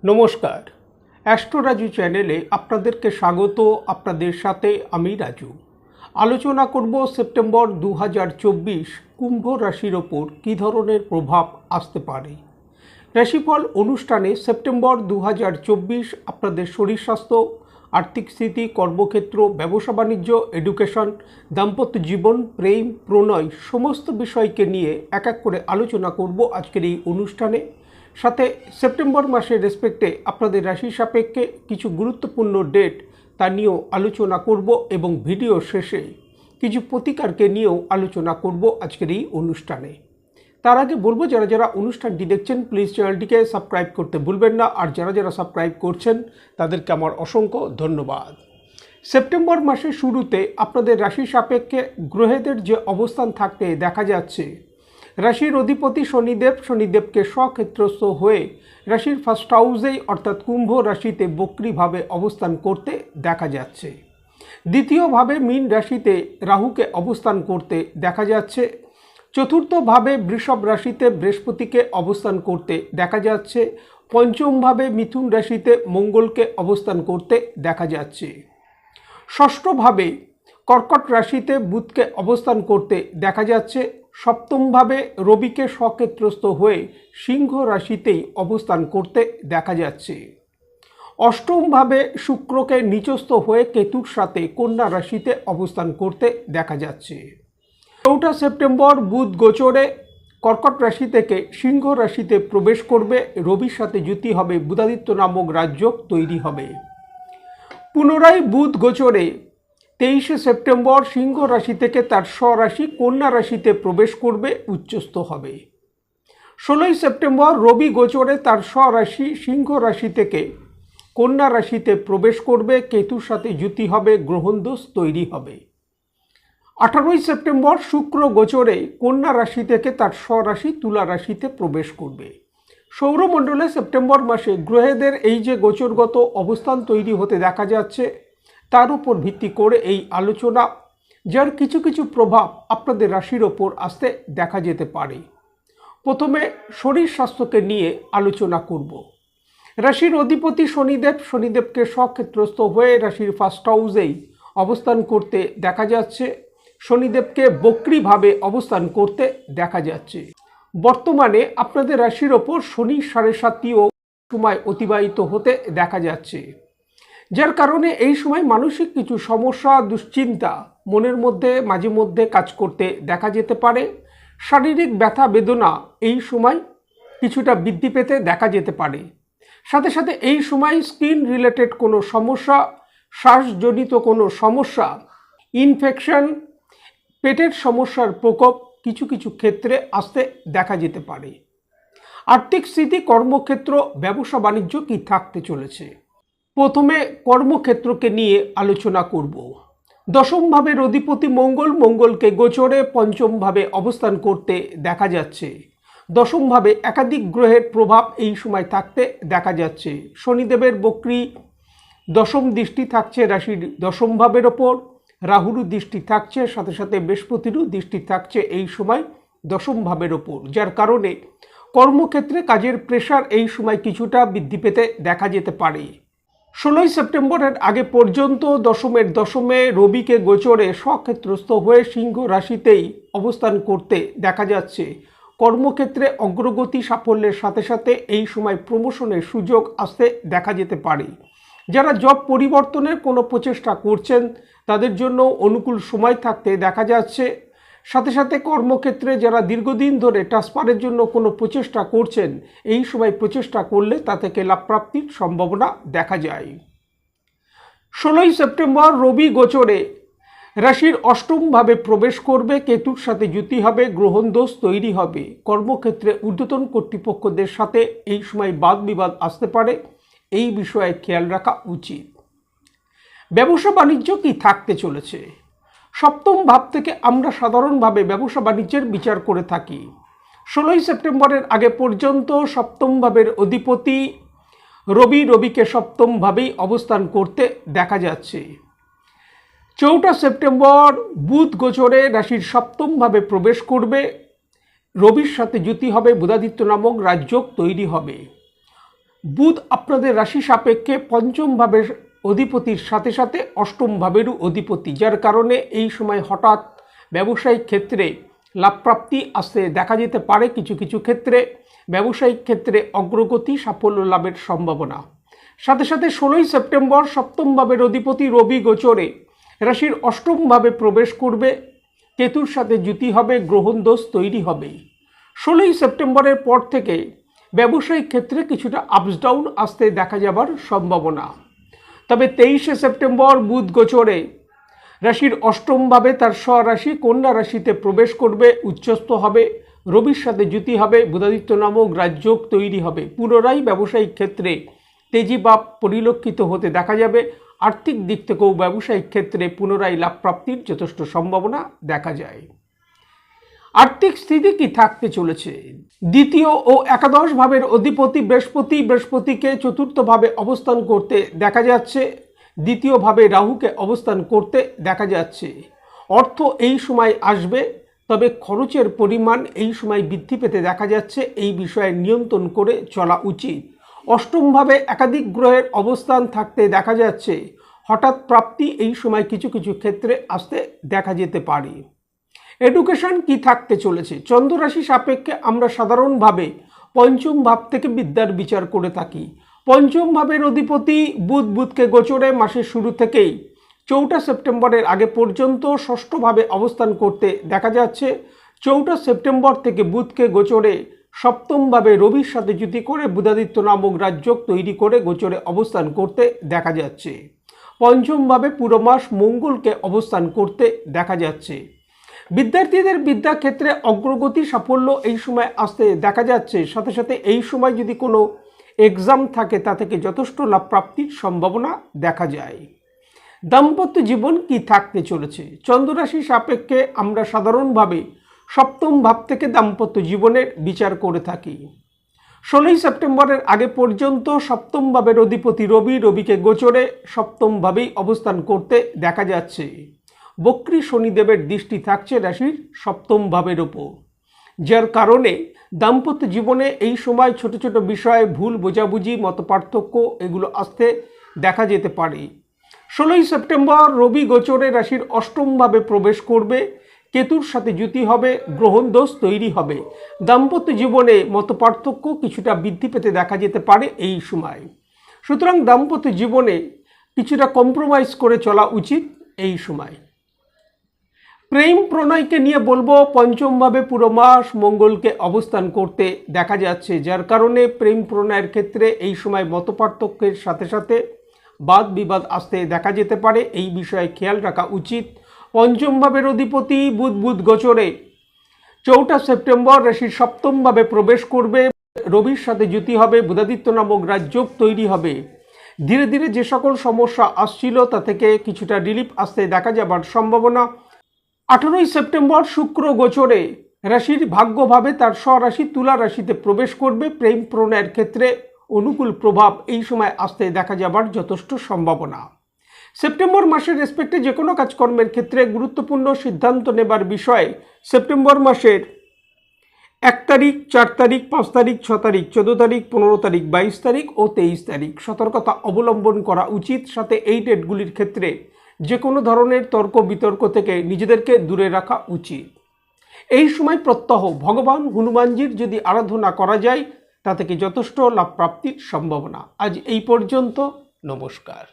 নমস্কার, অ্যাস্ট্রোরাজু চ্যানেলে আপনাদেরকে স্বাগত। আপনাদের সাথে আমি রাজু। আলোচনা করব সেপ্টেম্বর 2024 কুম্ভ রাশির ওপর কী ধরনের প্রভাব আসতে পারে। রাশিফল অনুষ্ঠানে সেপ্টেম্বর 2024 আপনাদের শরীর স্বাস্থ্য, আর্থিক স্থিতি, কর্মক্ষেত্র, ব্যবসা বাণিজ্য, এডুকেশন, দাম্পত্য জীবন, প্রেম, প্রণয় সমস্ত বিষয়কে নিয়ে এক এক করে আলোচনা করব আজকের এই অনুষ্ঠানে। সাথে সেপ্টেম্বর মাসের রেসপেক্টে আপনাদের রাশি সাপেক্ষে কিছু গুরুত্বপূর্ণ ডেট তা নিয়েও আলোচনা করব এবং ভিডিও শেষে কিছু প্রতিকারকে নিয়েও আলোচনা করব আজকের এই অনুষ্ঠানে। তার আগে বলবো, যারা যারা অনুষ্ঠানটি দেখছেন প্লিজ চ্যানেলটিকে সাবস্ক্রাইব করতে ভুলবেন না, আর যারা যারা সাবস্ক্রাইব করছেন তাদেরকে আমার অসংখ্য ধন্যবাদ। সেপ্টেম্বর মাসের শুরুতে আপনাদের রাশি সাপেক্ষে গ্রহেদের যে অবস্থান থাকতে দেখা যাচ্ছে, রাশির অধিপতি শনিদেবকে স্বক্ষেত্রস্থ হয়ে রাশির ফার্স্ট হাউসেই অর্থাৎ কুম্ভ রাশিতে বক্রীভাবে অবস্থান করতে দেখা যাচ্ছে। দ্বিতীয়ভাবে মীন রাশিতে রাহুকে অবস্থান করতে দেখা যাচ্ছে। চতুর্থভাবে বৃষভ রাশিতে বৃহস্পতিকে অবস্থান করতে দেখা যাচ্ছে। পঞ্চমভাবে মিথুন রাশিতে মঙ্গলকে অবস্থান করতে দেখা যাচ্ছে। ষষ্ঠভাবে কর্কট রাশিতে বুধকে অবস্থান করতে দেখা যাচ্ছে। সপ্তমভাবে রবিকে স্বক্ষেত্রস্থ হয়ে সিংহ রাশিতেই অবস্থান করতে দেখা যাচ্ছে। অষ্টমভাবে শুক্রকে নিচস্থ হয়ে কেতুর সাথে কন্যা রাশিতে অবস্থান করতে দেখা যাচ্ছে। 4 সেপ্টেম্বর বুধ গোচরে কর্কট রাশি থেকে সিংহ রাশিতে প্রবেশ করবে। রবির সাথে যুতি হবে, বুধাদিত্য নামক রাজযোগ তৈরি হবে। পুনরায় বুধ গোচরে 23 সেপ্টেম্বর সিংহ রাশি থেকে তার স্বরাশি কন্যা রাশিতে প্রবেশ করবে, উচ্চস্থ হবে। 16 সেপ্টেম্বর রবি গোচরে তার স্বরাশি সিংহ রাশি থেকে কন্যা রাশিতে প্রবেশ করবে, কেতুর সাথে যুতি হবে, গ্রহণদোষ তৈরি হবে। 18 সেপ্টেম্বর শুক্র গোচরে কন্যা রাশি থেকে তার স্বরাশি তুলা রাশিতে প্রবেশ করবে। সৌরমণ্ডলে সেপ্টেম্বর মাসে গ্রহেদের এই যে গোচরগত অবস্থান তৈরি হতে দেখা যাচ্ছে, তার উপর ভিত্তি করে এই আলোচনা, যার কিছু কিছু প্রভাব আপনাদের রাশির ওপর আসতে দেখা যেতে পারে। প্রথমে শরীর স্বাস্থ্যকে নিয়ে আলোচনা করব। রাশির অধিপতি শনিদেবকে স্বক্ষেত্রস্থ হয়ে রাশির ফার্স্ট হাউসেই অবস্থান করতে দেখা যাচ্ছে। শনিদেবকে বক্রীভাবে অবস্থান করতে দেখা যাচ্ছে। বর্তমানে আপনাদের রাশির ওপর শনি 7.5ও সময় অতিবাহিত হতে দেখা যাচ্ছে, যার কারণে এই সময় মানসিক কিছু সমস্যা, দুশ্চিন্তা মনের মধ্যে মাঝে মধ্যে কাজ করতে দেখা যেতে পারে। শারীরিক ব্যথা বেদনা এই সময় কিছুটা বৃদ্ধি পেতে দেখা যেতে পারে। সাথে সাথে এই সময় স্কিন রিলেটেড কোনো সমস্যা, শ্বাসজনিত কোনো সমস্যা, ইনফেকশন, পেটের সমস্যার প্রকোপ কিছু কিছু ক্ষেত্রে আসতে দেখা যেতে পারে। আর্থিক স্থিতি, কর্মক্ষেত্র, ব্যবসা বাণিজ্য কি থাকতে চলেছে। প্রথমে কর্মক্ষেত্রকে নিয়ে আলোচনা করব। দশম ভাবের অধিপতি মঙ্গলকে গোচরে পঞ্চম ভাবে অবস্থান করতে দেখা যাচ্ছে। দশম ভাবে একাধিক গ্রহের প্রভাব এই সময় থাকতে দেখা যাচ্ছে। শনিদেবের বক্রী দশম দৃষ্টি থাকছে রাশির দশম ভাবের ওপর, রাহুরও দৃষ্টি থাকছে, সাথে সাথে বৃহস্পতিরও দৃষ্টি থাকছে এই সময় দশম ভাবের ওপর, যার কারণে কর্মক্ষেত্রে কাজের প্রেশার এই সময় কিছুটা বৃদ্ধি পেতে দেখা যেতে পারে। 16 সেপ্টেম্বরের আগে পর্যন্ত দশমে রবিকে গোচরে স্বক্ষেত্রস্থ হয়ে সিংহ রাশিতেই অবস্থান করতে দেখা যাচ্ছে। কর্মক্ষেত্রে অগ্রগতি, সাফল্যের সাথে সাথে এই সময় প্রমোশনের সুযোগ আসতে দেখা যেতে পারে। যারা জব পরিবর্তনের কোনো প্রচেষ্টা করছেন তাদের জন্য অনুকূল সময় থাকতে দেখা যাচ্ছে। সাথে সাথে কর্মক্ষেত্রে যারা দীর্ঘদিন ধরে ট্রান্সফারের জন্য কোনো প্রচেষ্টা করছেন, এই সময় প্রচেষ্টা করলে তা থেকে লাভপ্রাপ্তির সম্ভাবনা দেখা যায়। 16 সেপ্টেম্বর রবি গোচরে রাশির অষ্টম ভাবে প্রবেশ করবে, কেতুর সাথে যুতি হবে, গ্রহণদোষ তৈরি হবে। কর্মক্ষেত্রে ঊর্ধ্বতন কর্তৃপক্ষদের সাথে এই সময় বাদ বিবাদ আসতে পারে, এই বিষয়ে খেয়াল রাখা উচিত। ব্যবসা বাণিজ্য কি থাকতে চলেছে। সপ্তম ভাব থেকে আমরা সাধারণভাবে ব্যবসা বাণিজ্যের বিচার করে থাকি। 16 সেপ্টেম্বরের আগে পর্যন্ত সপ্তম ভাবের অধিপতি রবিকে সপ্তম ভাবেই অবস্থান করতে দেখা যাচ্ছে। 4 সেপ্টেম্বর বুধ গোচরে রাশির সপ্তম ভাবে প্রবেশ করবে, রবির সাথে যুতি হবে, বুধাদিত্য নামক রাজযোগ তৈরি হবে। বুধ আপনাদের রাশি সাপেক্ষে পঞ্চম ভাবের অধিপতির সাথে সাথে অষ্টম ভাবেরও অধিপতি, যার কারণে এই সময় হঠাৎ ব্যবসায়িক ক্ষেত্রে লাভপ্রাপ্তি আসতে দেখা যেতে পারে। কিছু কিছু ক্ষেত্রে ব্যবসায়িক ক্ষেত্রে অগ্রগতি, সাফল্য লাভের সম্ভাবনা। সাথে সাথে 16ই সেপ্টেম্বর সপ্তম ভাবের অধিপতি রবি গোচরে রাশির অষ্টম ভাবে প্রবেশ করবে, কেতুর সাথে যুতি হবে, গ্রহণ দোষ তৈরি হবে। 16ই সেপ্টেম্বরের পর থেকে ব্যবসায়িক ক্ষেত্রে কিছুটা আপস ডাউন আসতে দেখা যাবার সম্ভাবনা। তবে 23শে সেপ্টেম্বর বুধ গোচরে রাশির অষ্টম ভাবে তার স্বরাশি কন্যা রাশিতে প্রবেশ করবে, উচ্চস্থ হবে, রবির সাথে যুতি হবে, বুধাদিত্য নামক রাজযোগ তৈরি হবে। পুনরায় ব্যবসায়িক ক্ষেত্রে তেজিভাব পরিলক্ষিত হতে দেখা যাবে। আর্থিক দিক থেকেও ব্যবসায়িক ক্ষেত্রে পুনরায় লাভ প্রাপ্তির যথেষ্ট সম্ভাবনা দেখা যায়। আর্থিক স্থিতি কি থাকতে চলেছে? দ্বিতীয় ও একাদশ ভাবের অধিপতি বৃহস্পতিকে চতুর্থ ভাবে অবস্থান করতে দেখা যাচ্ছে। দ্বিতীয় ভাবে রাহুকে অবস্থান করতে দেখা যাচ্ছে। অর্থ এই সময় আসবে, তবে খরচের পরিমাণ এই সময় বৃদ্ধি পেতে দেখা যাচ্ছে। এই বিষয়ে নিয়ন্ত্রণ করে চলা উচিত। অষ্টম ভাবে একাধিক গ্রহের অবস্থান থাকতে দেখা যাচ্ছে। হঠাৎ প্রাপ্তি এই সময় কিছু কিছু ক্ষেত্রে আসতে দেখা যেতে পারে। এডুকেশন কি থাকতে চলেছে? চন্দ্র রাশি সাপেক্ষে আমরা সাধারণভাবে পঞ্চম ভাব থেকে বিদ্যার বিচার করে থাকি। পঞ্চম ভাবের অধিপতি বুধকে গোচরে মাসের শুরু থেকেই 4 সেপ্টেম্বরের আগে পর্যন্ত ষষ্ঠভাবে অবস্থান করতে দেখা যাচ্ছে। 4 সেপ্টেম্বর থেকে বুধকে গোচরে সপ্তমভাবে রবির সাথে যুতি করে বুধাদিত্য নামক রাজযোগ তৈরি করে গোচরে অবস্থান করতে দেখা যাচ্ছে। পঞ্চমভাবে পুরো মাস মঙ্গলকে অবস্থান করতে দেখা যাচ্ছে। বিদ্যার্থীদের বিদ্যাক্ষেত্রে অগ্রগতি, সাফল্য এই সময় আসতে দেখা যাচ্ছে। সাথে সাথে এই সময় যদি কোনো এক্সাম থাকে তা থেকে যথেষ্ট লাভ প্রাপ্তির সম্ভাবনা দেখা যায়। দাম্পত্য জীবন কি থাকতে চলেছে? চন্দ্র রাশি সাপেক্ষে আমরা সাধারণভাবে সপ্তম ভাব থেকে দাম্পত্য জীবনের বিচার করে থাকি। 16ই সেপ্টেম্বরের আগে পর্যন্ত সপ্তম ভাবের অধিপতি রবিকে গোচরে সপ্তম ভাবেই অবস্থান করতে দেখা যাচ্ছে। বক্রী শনিদেবের দৃষ্টি থাকছে রাশির সপ্তম ভাবের ওপর, যার কারণে দাম্পত্য জীবনে এই সময় ছোট ছোট বিষয়ে ভুল বোঝাবুঝি, মতপার্থক্য এগুলো আসতে দেখা যেতে পারে। 16ই সেপ্টেম্বর রবি গোচরে রাশির অষ্টম ভাবে প্রবেশ করবে, কেতুর সাথে যুতি হবে, গ্রহণ দোষ তৈরি হবে। দাম্পত্য জীবনে মতপার্থক্য কিছুটা বৃদ্ধি পেতে দেখা যেতে পারে এই সময়। সুতরাং দাম্পত্য জীবনে কিছুটা কম্প্রোমাইজ করে চলা উচিত এই সময়। প্রেম প্রণয়কে নিয়ে বলবো, পঞ্চম ভাবে পুরো মাস মঙ্গলকে অবস্থান করতে দেখা যাচ্ছে, যার কারণে প্রেম প্রণয়ের ক্ষেত্রে এই সময় মতপার্থক্যের সাথে সাথে বাদ বিবাদ আসতে দেখা যেতে পারে। এই বিষয়ে খেয়াল রাখা উচিত। পঞ্চম ভাবের অধিপতি বুধ গোচরে 4 সেপ্টেম্বর রাশির সপ্তম ভাবে প্রবেশ করবে, রবির সাথে যুতি হবে, বুধাদিত্য নামক রাজযোগ তৈরি হবে। ধীরে ধীরে যে সকল সমস্যা আসছিল তা থেকে কিছুটা রিলিফ আসতে দেখা যাবার সম্ভাবনা। 18ই সেপ্টেম্বর শুক্র গোচরে রাশির ভাগ্যভাবে তার স্বরাশি তুলা রাশিতে প্রবেশ করবে। প্রেম প্রণয়ের ক্ষেত্রে অনুকূল প্রভাব এই সময় আসতে দেখা যাবার যথেষ্ট সম্ভাবনা। সেপ্টেম্বর মাসের রেসপেক্টে যে কোনো কাজকর্মের ক্ষেত্রে গুরুত্বপূর্ণ সিদ্ধান্ত নেবার বিষয়ে সেপ্টেম্বর মাসের 1 তারিখ, 4 তারিখ, 5 তারিখ, 6 তারিখ, 14 তারিখ, 15 তারিখ, 22 তারিখ ও 23 তারিখ সতর্কতা অবলম্বন করা উচিত। সাথে এই ডেটগুলির ক্ষেত্রে যে কোনো ধরনের তর্ক বিতর্ক থেকে নিজেদেরকে দূরে রাখা উচিত। এই সময় প্রত্যহ ভগবান হনুমানজির যদি আরাধনা করা যায় তা থেকে যথেষ্ট লাভ প্রাপ্তির সম্ভাবনা। আজ এই পর্যন্ত। নমস্কার।